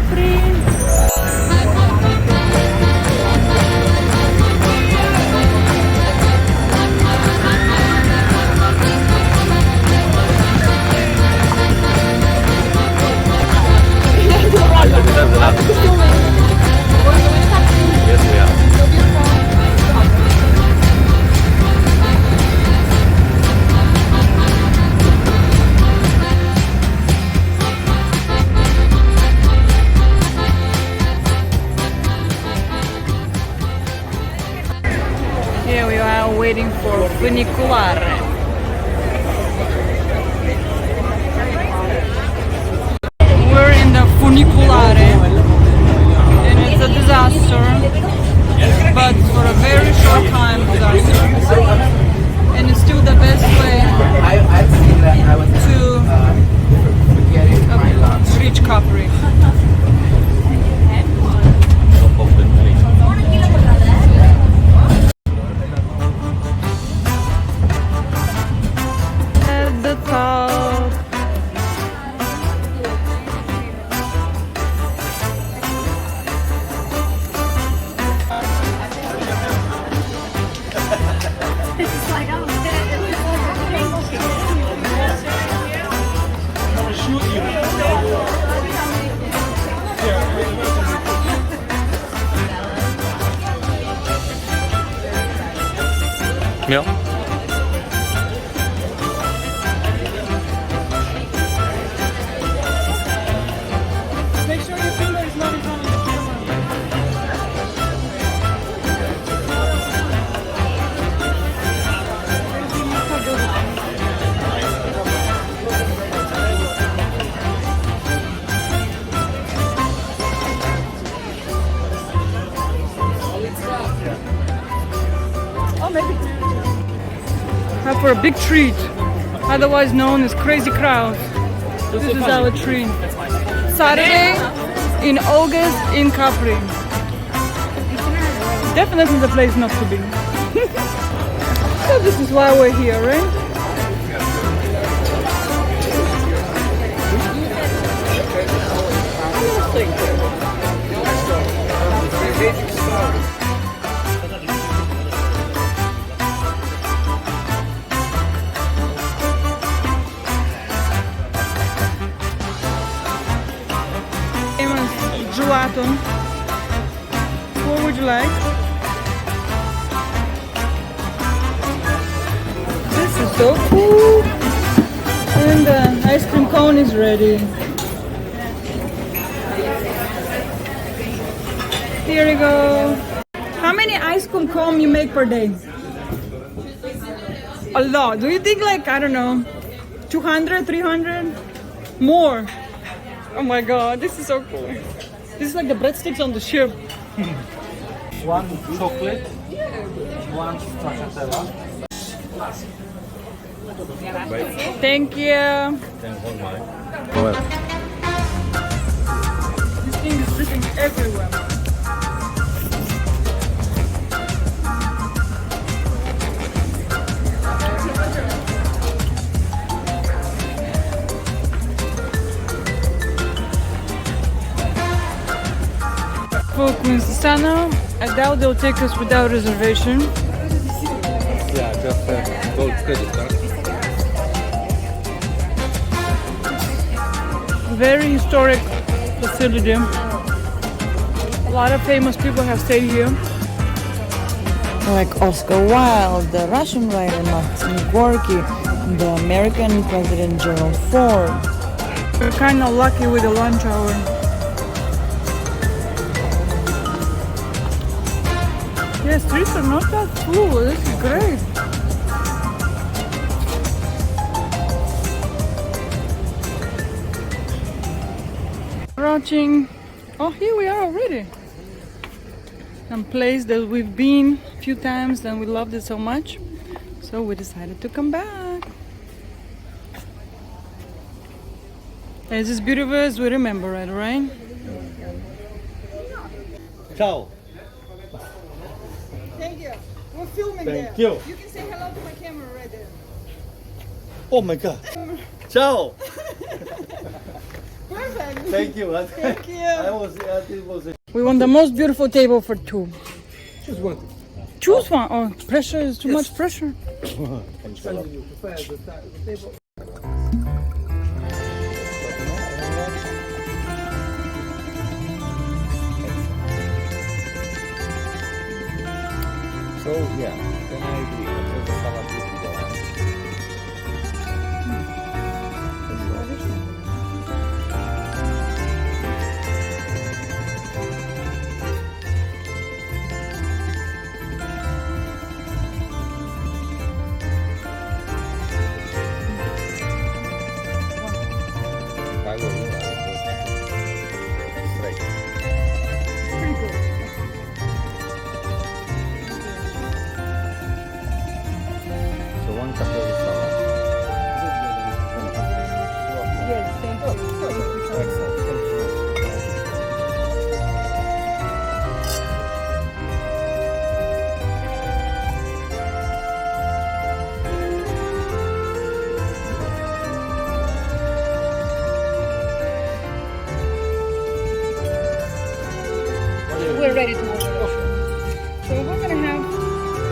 Capri. Yes, we are. Here we are waiting for Funicolare. We're in the Funicolare and it's a disaster, but for a very short time disaster. And it's still the best way to reach Capri. At the top. Milk. Make sure your finger is not in front of the camera. Oh, maybe. Time for a big treat, otherwise known as crazy crowd. This is our treat. Saturday in August in Capri. Definitely the place not to be. So this is why we're here, right? Gelato. What would you like? This is so cool. And the ice cream cone is ready. Here we go. How many ice cream cone you make per day? A lot. Do you think like, I don't know, 200, 300? More. Oh my god, this is so cool. This is like the breadsticks on the ship. One chocolate, one stracciatella. Thank you. This thing is dripping everywhere. For Quisisana, I doubt they'll take us without reservation. Yeah, just gold credit card. Very historic facility. A lot of famous people have stayed here. Like Oscar Wilde, the Russian writer Maxim Gorky, the American President Gerald Ford. We're kind of lucky with the lunch hour. Yes, streets are not that full. This is great. Approaching. Oh, here we are already. Some place that we've been a few times and we loved it so much. So we decided to come back. It's as beautiful as we remember it, right? Ciao. Thank you. We're filming Thank you. You can say hello to my camera right there. Oh my god. Ciao. Where perfect. Thank you. Thank you. It was We want the most beautiful table for two. Just one. Choose one. Oh, pressure is too much pressure. So yeah, then I agree. There's a salad would be the one. If I were you, I would go straight. Pretty good. So one caprese salad. Yes, thank you. Thank you so much. Excellent. Thank you. We're ready to order. So we're gonna have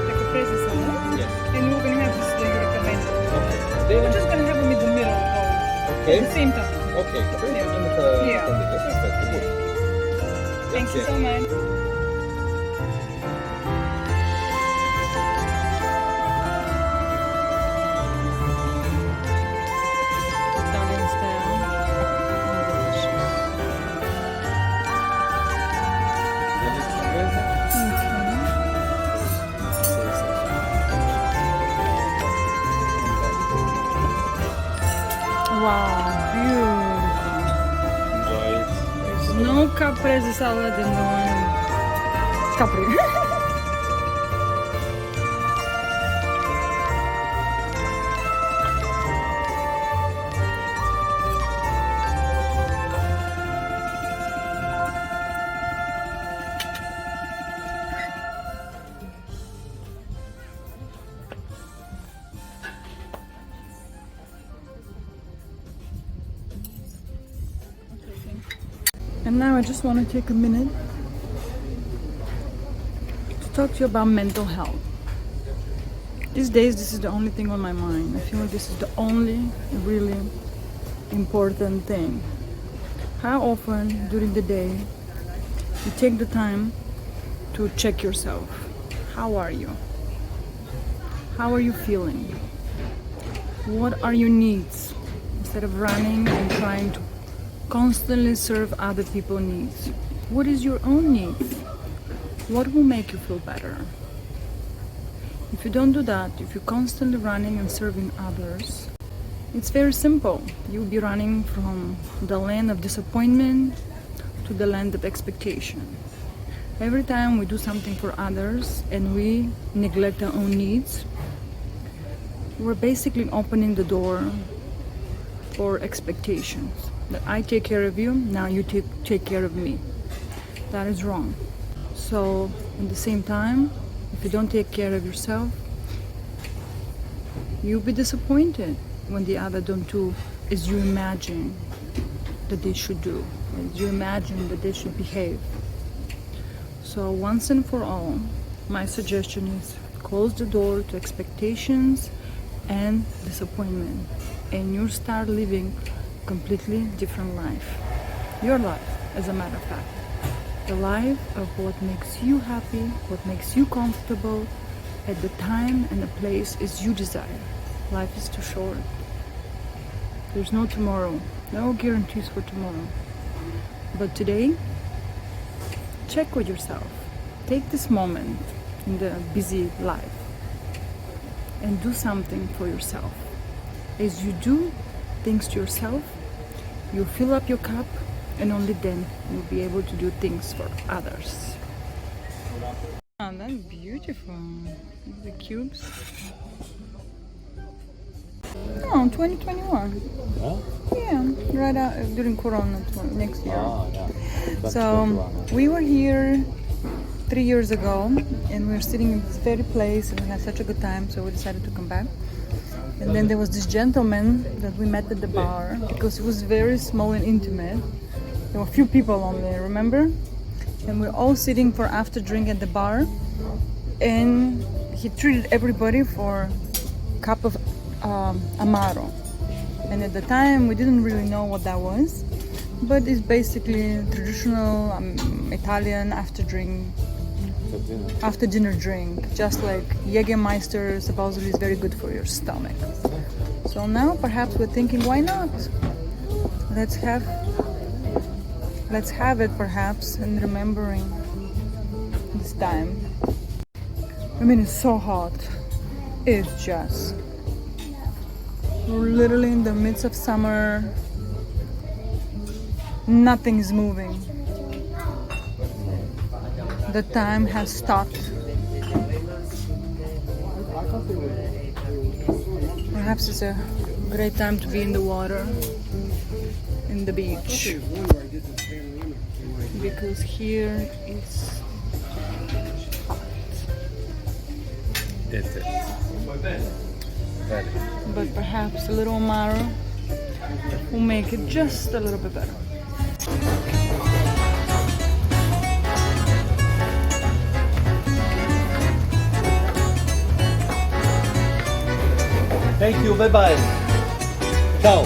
the caprese salad, Yes. and we're gonna have this that you recommended. Okay. We're Then, just gonna have them in the middle of at okay. the same time. Okay. Caprese Yeah. and Yeah. perfetto. Good. Thank you Grazie. so much. Italian style. Delicious. Wow, beautiful. Enjoy it. There's no caprese salad in the one. Capri. And now I just want to take a minute to talk to you about mental health. These days, this is the only thing on my mind. I feel like this is the only really important thing. How often during the day you take the time to check yourself? How are you? How are you feeling? What are your needs? Instead of running and trying to constantly serve other people's needs. What is your own needs? What will make you feel better? If you don't do that, if you're constantly running and serving others, it's very simple. You'll be running from the land of disappointment to the land of expectation. Every time we do something for others and we neglect our own needs, we're basically opening the door for expectations. That I take care of you, now you take care of me. That is wrong. So at the same time, if you don't take care of yourself, you'll be disappointed when the other don't do as you imagine that they should do, as you imagine that they should behave. So once and for all, my suggestion is close the door to expectations and disappointment, and you start living completely different life. Your life, as a matter of fact. The life of what makes you happy, what makes you comfortable at the time and the place as you desire. Life is too short. There's no tomorrow, no guarantees for tomorrow. But today, check with yourself. Take this moment in the busy life and do something for yourself. As you do things to yourself, you fill up your cup, and only then you'll be able to do things for others. Oh, that's beautiful. The cubes. Oh, 2021. Huh? Yeah, right out during Corona next year. Yeah. So we were here 3 years ago, and we were sitting in this very place, and we had such a good time. So we decided to come back. And then there was this gentleman that we met at the bar because it was very small and intimate. There were a few people only, remember? And we're all sitting for after drink at the bar. And he treated everybody for a cup of amaro. And at the time we didn't really know what that was. But it's basically traditional Italian after dinner drink, just like Jägermeister supposedly is very good for your stomach. So now perhaps we're thinking, why not? Let's have it perhaps in remembering this time. I mean, it's so hot. It's just, we're literally in the midst of summer. Nothing is moving. The time has stopped. Perhaps it's a great time to be in the water, in the beach, because here it's hot. It is. Very. But perhaps a little amaro will make it just a little bit better. Thank you, bye bye. Ciao.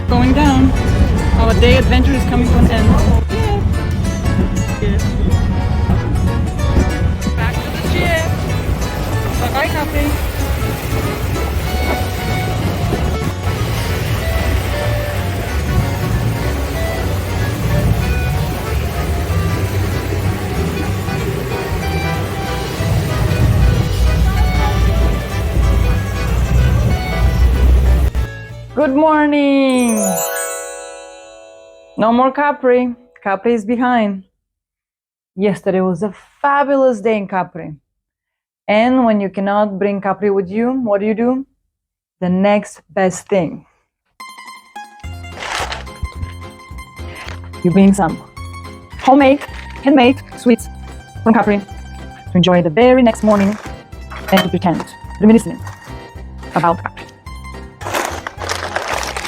Going down. Our day adventure is coming to an end. Back to the ship. Bye bye, Capri. Good morning. No more Capri. Capri is behind. Yesterday was a fabulous day in Capri. And when you cannot bring Capri with you, what do? The next best thing. You bring some handmade sweets from Capri to enjoy the very next morning and to pretend, reminiscent about Capri.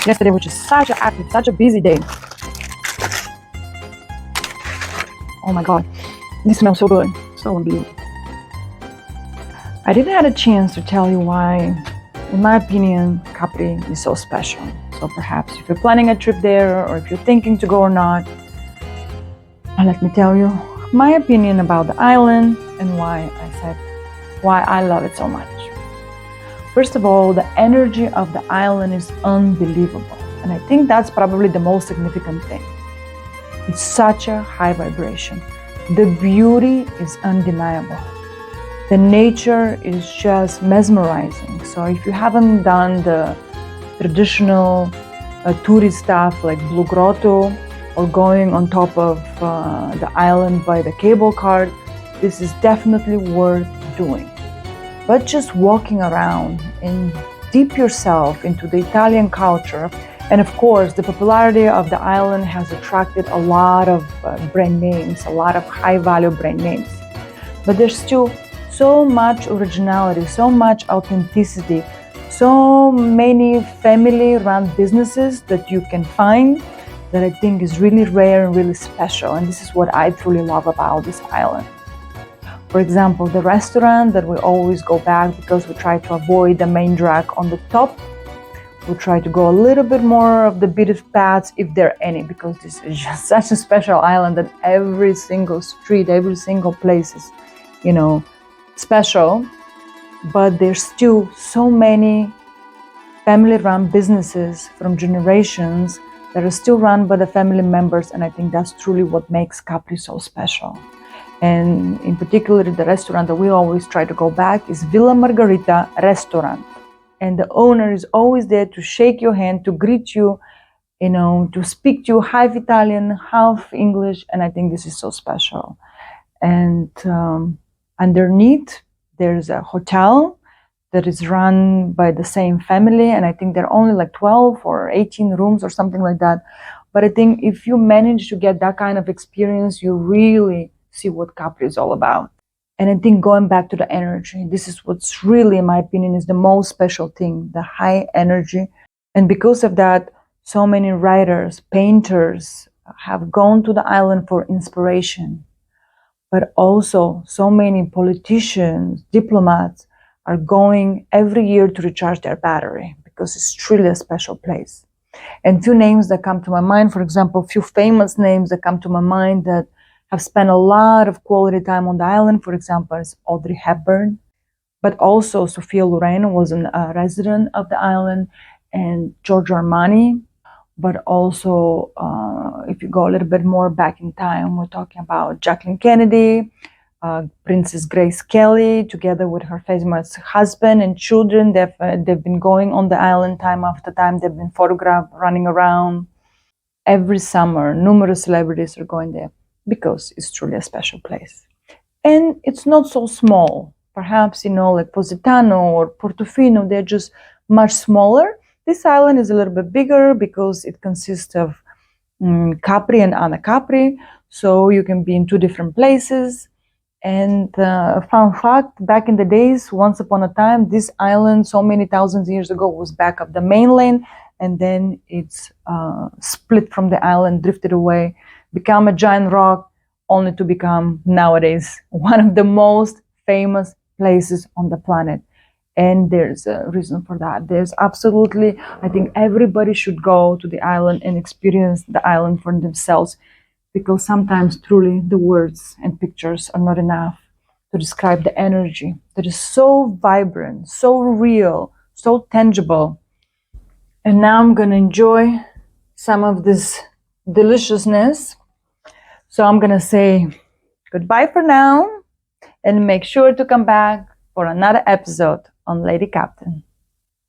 Yesterday was just such a active, such a busy day. Oh my God, this smells so good, so unbelievable. I didn't have a chance to tell you why, in my opinion, Capri is so special. So perhaps if you're planning a trip there or if you're thinking to go or not, let me tell you my opinion about the island and why I love it so much. First of all, the energy of the island is unbelievable. And I think that's probably the most significant thing. It's such a high vibration. The beauty is undeniable. The nature is just mesmerizing. So if you haven't done the traditional tourist stuff like Blue Grotto or going on top of the island by the cable car, this is definitely worth doing. But just walking around and dip yourself into the Italian culture. And of course, the popularity of the island has attracted a lot of brand names, a lot of high-value brand names. But there's still so much originality, so much authenticity, so many family-run businesses that you can find that I think is really rare and really special. And this is what I truly love about this island. For example, the restaurant that we always go back because we try to avoid the main drag on the top. We try to go a little bit more of the beaten paths if there are any, because this is just such a special island that every single street, every single place is, special. But there's still so many family-run businesses from generations that are still run by the family members, and I think that's truly what makes Capri so special. And in particular, the restaurant that we always try to go back is Villa Margherita restaurant. And the owner is always there to shake your hand, to greet you, to speak to you half Italian, half English. And I think this is so special. And underneath, there's a hotel that is run by the same family, and I think there are only like 12 or 18 rooms or something like that. But I think if you manage to get that kind of experience, you really see what Capri is all about. And I think going back to the energy, this is what's really, in my opinion, is the most special thing, the high energy. And because of that, so many writers, painters have gone to the island for inspiration. But also so many politicians, diplomats are going every year to recharge their battery because it's truly a special place. And few names that come to my mind, for example, few famous names that come to my mind that have spent a lot of quality time on the island, for example, is Audrey Hepburn, but also Sophia Loren was a resident of the island, and Giorgio Armani. But also, if you go a little bit more back in time, we're talking about Jacqueline Kennedy, Princess Grace Kelly, together with her famous husband and children. They've been going on the island time after time. They've been photographed running around. Every summer, numerous celebrities are going there because it's truly a special place. And it's not so small. Perhaps, like Positano or Portofino, they're just much smaller. This island is a little bit bigger because it consists of Capri and Ana Capri, so you can be in two different places. And fun fact, back in the days, once upon a time, this island, so many thousands of years ago, was back of the mainland, and then it's split from the island, drifted away, become a giant rock, only to become nowadays one of the most famous places on the planet. And there's a reason for that. There's absolutely, I think everybody should go to the island and experience the island for themselves, because sometimes truly the words and pictures are not enough to describe the energy that is so vibrant, so real, so tangible. And now I'm gonna enjoy some of this deliciousness. So I'm gonna say goodbye for now, and make sure to come back for another episode on Lady Captain.